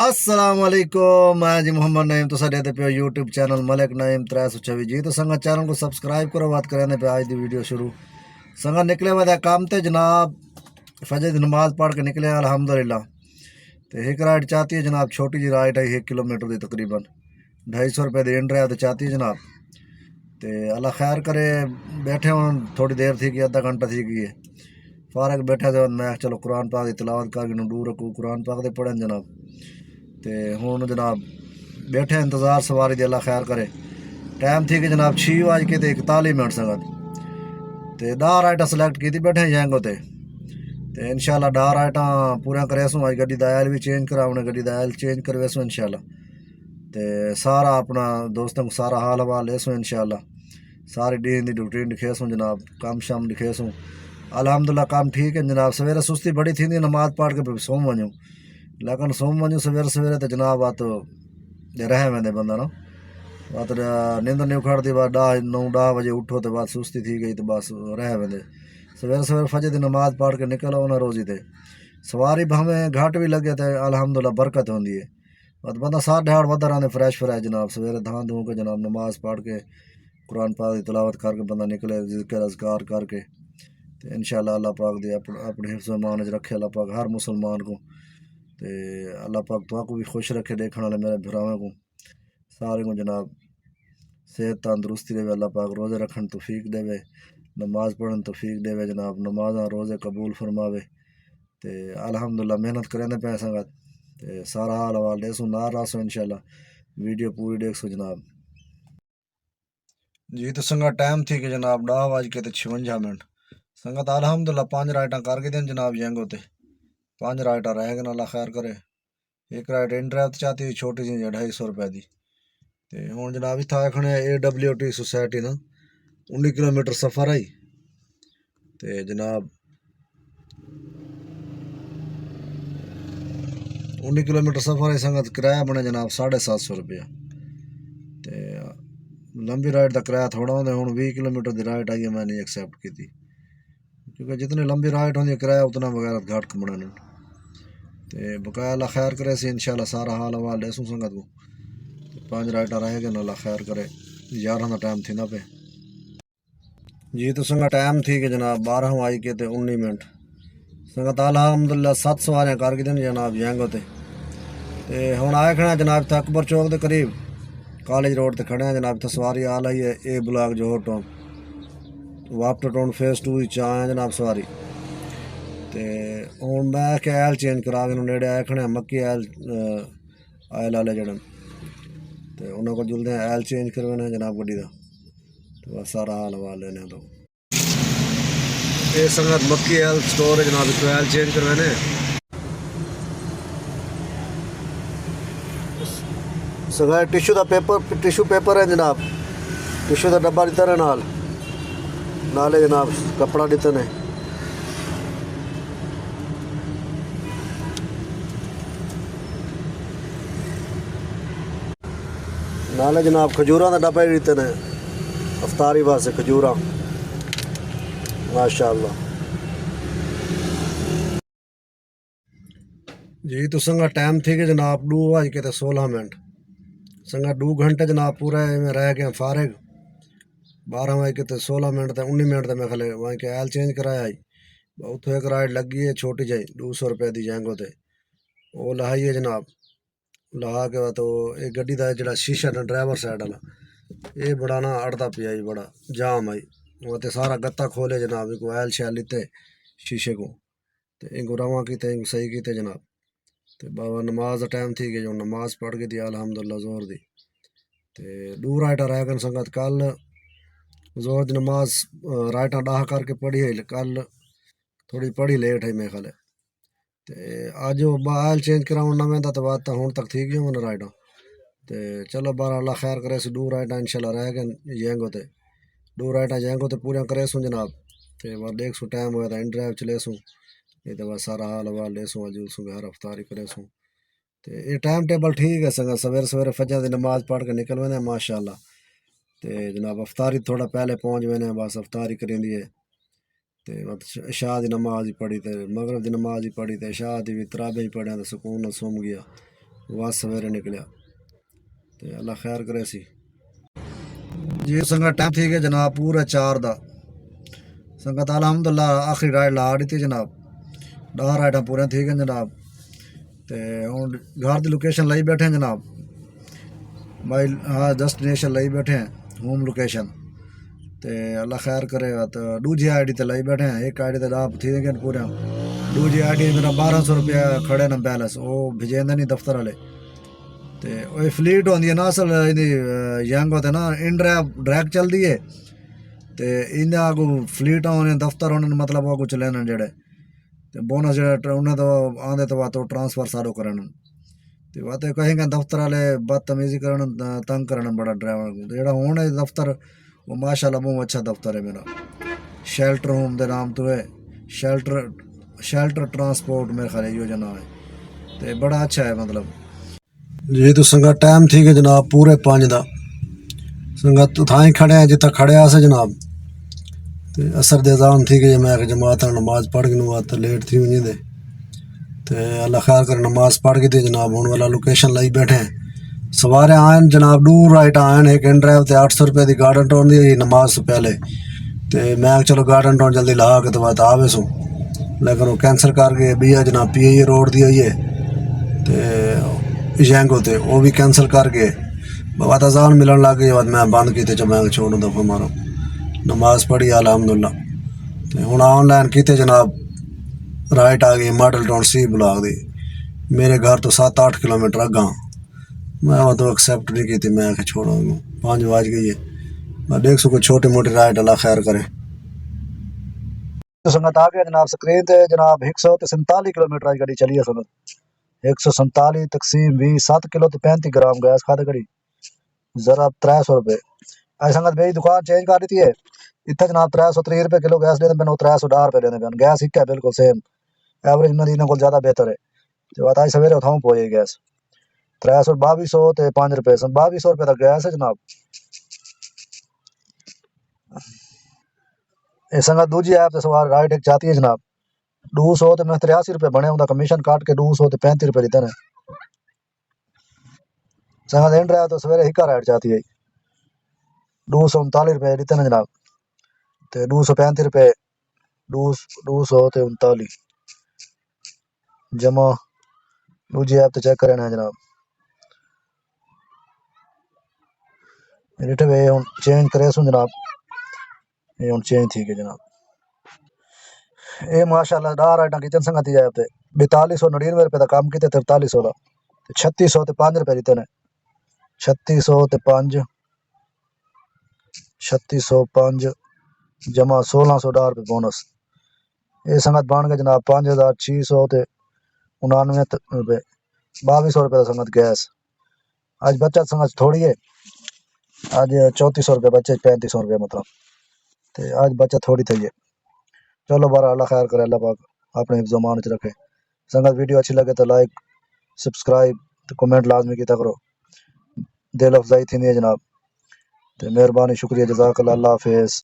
السلام علیکم، میں جی محمد نعیم تو ساڈے پہ یوٹیوب چینل ملک نعیم 326 جی تو سنگا چینل کو سبسکرائب کرو بات کرنے پہ آج دی ویڈیو شروع سنگا نکلے ہوئے کام تے جناب فجر دی نماز پڑھ کے نکلے الحمدللہ تو ایک رائڈ چاہتی ہے جناب چھوٹی جی رائڈ ہے 1 کلومیٹر دی تقریباً 250 روپے دی انٹری تو چاہتی ہے جناب تو اللہ خیر کرے بیٹھے ہوں تھوڑی دیر تھی کہ آدھا گھنٹہ تھی گئی ہے فارغ بیٹھے تھے میں چلو قرآن پاک دی تلاوت کر کے ڈور رکھوں قرآن پاک دے پڑھیں جناب تو ہوں جناب بیٹھے انتظار سواری دی اللہ خیر کرے ٹائم تھی کہ جناب 6:41 سنگت تو 10 رائٹاں سلیکٹ کی بیٹھے جائیں تے تو انشاءاللہ 10 رائٹاں پورا کرے سوں اج گڈی دا آئل بھی چینج کراؤنے گڈی دا آئل چینج کروے سوں انشاءاللہ تو سارا اپنا دوستوں کو سارا حال حوال لے سوں انشاءاللہ ساری دین دی روٹین دکھے سوں جناب کام شام دکھے سوں الحمدللہ کام ٹھیک ہے جناب سویرے سستی بڑی تھی نماز پڑھ کے سوم ونجوں لیکن سوم ونجوں سویرے تو جناب آ تو رہ وے بندہ نا بات نیند نہیں اکھڑتی بات 9-10 بجے اٹھو تو بات سستی تھی گئی تو بس رہ وے سویرے فجر دی نماز پڑھ کے نکل آنا روزی تے سواری بھاویں گھٹ بھی لگے تو الحمدللہ برکت ہوندی ہے بات بندہ 7-8 ودر آنے فریش جناب سویرے دھان دھوں کے جناب نماز پڑھ کے قرآن پاک دی تلاوت کر کے بندہ نکلے ذکر اذکار کر کے تو انشاءاللہ اللہ پاک دی اپنے حفظ و امان رکھے اللہ پاک ہر مسلمان کو تو اللہ پاک تو کو بھی خوش رکھے دیکھنے والے میرے بھراواں کو سارے کو جناب صحت تندرستی دے اللہ پاک روزے رکھن توفیق دے نماز پڑھن توفیق دے جناب نمازاں روزے قبول فرماوے تو الحمدللہ محنت کرنے پہ سنگت تو سارا حال حوال دے سوں نہ راسو انشاءاللہ ویڈیو پوری دیکھ سو جناب جی تو سنگا ٹائم تھی کہ جناب 10:56 سنگت الحمدللہ 5 رائٹاں کر کے دیں جناب جینگو تے 5 رائٹاں رہ گئے اللہ خیر کرے ایک رائٹ انٹریکٹ چاہتی چھوٹی جی 250 روپے دی تو ہوں جناب اتنا آخنے AWT سوسائٹی نا 19 کلومیٹر سفر آئی تو جناب 19 کلومیٹر سفر آئی سنگت کرایہ بنے جناب 750 روپیہ تو لمبی رائڈ کا کرایہ تھوڑا ہوتا ہوں 20 کلومیٹر کی رائڈ آئی ہے میں نہیں ایکسیپٹ کی تھی کیونکہ جتنی لمبی رائڈ ہوتی ہے کرایہ اتنا وغیرہ گھٹ کمنا تو بقایا اللہ خیر کرے سی انشاءاللہ سارا حال حوال لے سوں سنگت کو 5 رائٹاں رہ گئے اللہ خیر کرے 11 کا ٹائم تھی نا پہ جی تو سنگا ٹائم تھی کہ جناب 12:19 سنگت الحمدللہ 7 سواریاں کر کے دیں جناب جینگو تے ہوں آئے کھڑے جناب تے اکبر چوک کے قریب کالج روڈ تے کھڑے ہیں جناب تے سواری آ لائی ہے اے بلاک جوہر ٹاؤن واپٹر ٹاؤن فیس 2 آئے جناب سواری تو ہوں میں کہ آئل چینج کرا کے نیڑے آئے کھڑے مکی آئل والے جڑے تو انہوں کو جلدے آئل چینج کروانے جناب گڈی کا تو بس سارا حال حوال لینے تو یہ سنگت مکی آئل سٹور ہے جناب اتنے آئل چینج کروانے سنگت ٹیشو پیپر ہے جناب ٹیشو کا ڈبا دیتا ہے نالے جناب کپڑا دیتے ہیں نالے جناب کھجوراں کا ڈبا ہی دیتے ہیں افطاری واسطے کھجوراں ماشاءاللہ جی تو سنگا ٹائم تھی کہ جناب 2:16 سنگا 2 گھنٹے جناب پورا میں رہ گئے فارغ 12:16 تے 19 تے میں کھلے وہیں کے آئل چینج کرایا آئی اتوں ایک رائڈ لگی ہے چھوٹی جائی 200 روپے دی جینگو تے وہ لہائی ہے جناب لہا کے تو یہ گڈی کا جڑا شیشہ نا ڈرائیور سائڈ والا یہ بڑا نا اڑتا پیا جی بڑا جام آئی وہ تو سارا گتا کھولے جناب ان کو آئل شیل لیتے شیشے کو تو ان کو رواں کیتے ان کو صحیح کیتے جناب تو بابا نماز کا ٹائم تھی کہ جو نماز پڑھ کے دی الحمدللہ زور دی تو 2 رائٹاں رہ گئے سنگت کل زور دی نماز رائٹاں 10 کر کے پڑھی ہے کل تھوڑی پڑھی لیٹ ہے میرے خیال تو اج آئل چینج کراؤن نہ وہدا تو بات تو ہوں تک تھی گئی ہوں رائٹاں تو چلو بارہ اللہ خیر کرے سو 2 رائٹاں انشاءاللہ رہ گئے جینگو تے 2 رائٹاں جینگو تے پورا کرے سوں جناب تو بس دیکھ سو ٹائم ہوا تو ان ڈرائیو چلے سوں نہیں تو بس سارا حال حوال لے سوں اجل سوں گھر افطاری کرے سوں تو یہ ٹائم ٹیبل ٹھیک ہے سنگا سویرے فجر دی نماز پڑھ کے نکل وے ماشاءاللہ تو جناب افطاری تھوڑا پہلے پہنچ وے بس افطاری کریں دی ہے تو عشاء دی نماز ہی پڑھی تو مغرب دی نماز ہی پڑھی تو عشاء دی بھی تراویح ہی پڑھیا تو سکون نال سوم گیا بس سویرے نکلیا تے اللہ خیر کرے سی جی سنگت ٹائم تھی گیا جناب پورا 4 دا سنگت الحمدللہ آخری رائڈ لا دیتی جناب 10 رائڈاں پورے تھی گئے جناب تے ہوں گھر دی لوکیشن لائی بیٹھے ہیں جناب بھائی ہاں ڈیسٹینیشن لائی بیٹھے ہیں ہوم لوکیشن تے اللہ خیر کرے گا تو دوجی آئی ڈی تے لائی بیٹھے ہیں ایک آئی ڈی تے آپ تھی گئے پورے دوجی آئی ڈی میرا 1200 روپیہ کھڑے نا بیلنس وہ بھیجیں نہیں دفتر والے تے وہ فلیٹ ہوندی ہے نا اصل ینگ ہوتے نا ان ڈریک چلتی ہے تے انہیں کو فلیٹ ہونے دفتر ہونے مطلب وہ کچھ لینا جڑے تے بونس جڑے انہیں تو آندے تو تو ٹرانسفر سارو کرن تے وہ تو کہیں گے دفتر والے بدتمیزی کرن تنگ کرن بڑا ڈرائیور جڑا ہونا دفتر وہ ماشاء اللہ بہت اچھا دفتر ہے میرا شیلٹر ہوم دے نام تو ہے شیلٹر ٹرانسپورٹ میرے خیال یہ جناب ہے تے بڑا اچھا ہے مطلب جی تو سنگت ٹائم تھی کہ جناب پورے 5 دا سنگت تو تھائیں کھڑے ہیں جتنا کھڑے آسے جناب تے اثر دے اذان تھی کہ میں جماعت نماز پڑھ کے نماز لیٹ تھی ونجی دے تے اللہ خیر کر نماز پڑھ کے تے جناب ہون والا لوکیشن لائی بیٹھے ہیں سوارے آئیں جناب دور رائٹ آئیں ایک ان ڈرائیو تے 800 روپے دی گارڈن ٹاؤن دی نماز سے پہلے تے میں چلو گارڈن ٹاؤن جلدی لا کے تو بات آوے سوں لیکن وہ کینسل کر کے بھی جناب پی اے روڈ دی ہوئی ہے تے جینگو تے وہ بھی کینسل کر کے بات اذان ملن لگ گئی بعد میں بند کیتے چا میں چھوڑوں دفعہ مارو نماز پڑھی الحمدللہ تے ہوں آن لائن کیتے جناب رائٹ آ گئی ماڈل ٹاؤن سی بلاک دی میرے گھر تو 7-8 کلومیٹر اگاں میں وہ تو ایکسیپٹ نہیں کی میں کہ چھوڑو 5 بج گئی ہے میں دیکھ سکوں چھوٹی موٹی رائٹ اللہ خیر کرے سنگت آ گیا جناب سکرین تے جناب 147 کلومیٹر آج گاڑی چلی ہے سنگت 147 تقسیم 20 7 کلو تے 35 گرام گیس کھاتے گڑی ذرا 300 روپے آج سنگت میری دکان چینج کر دیتی ہے اتنے جناب 330 روپے کلو گیس لینے پہ 310 روپے لینے پہ گیس ایک ہے بالکل سیم ایوریج مدینہ کو زیادہ بہتر ہے تو بات آج سویرے اتھاؤں پہنچے گیس 322 تے 5 روپے 2200 روپے تک گیس ہے جناب یہ سنگت دوجی ایپ تے سوار رائٹ ایک چاہتی ہے جناب 200 تے میں 83 روپے بنے ہوں کمیشن کاٹ کے 200 تے 35 روپے دیتے ہیں سنگت اینڈ رہا تو سویرے ہکا رائٹ چاہتی ہے 239 روپے دیتے ہیں جناب تے 235 روپے 200 تے 39 جمع دوجی ایپ تے چیک کرنا ہے جناب ریٹھے ہوں چینج کرے سوں جناب یہ ہوں چینج تھی کہ جناب اے ماشاءاللہ 10 رائٹاں کیتے سنگت ایپ تے 4299 روپے دا کام کیتے 4300 دا 3600 تے 5 روپے دیتے نے 3600 تے 5 3605 جمع 1610 روپے بونس یہ سنگت بن گئے جناب 5600 تے 99 روپے 2200 روپے دا سنگت گیس آج بچت سنگت تھوڑی ہے آج 3400 روپے بچے 3500 روپے مطلب تے آج بچت تھوڑی تھی ہے چلو بارہ اللہ خیر کرے اللہ پاک اپنے زمان چ رکھے سنگت ویڈیو اچھی لگے تو لائک سبسکرائب تو کمنٹ لازمی کیتا کرو دل افزائی تھی نہیں ہے جناب تو مہربانی شکریہ جزاک اللہ اللہ حافظ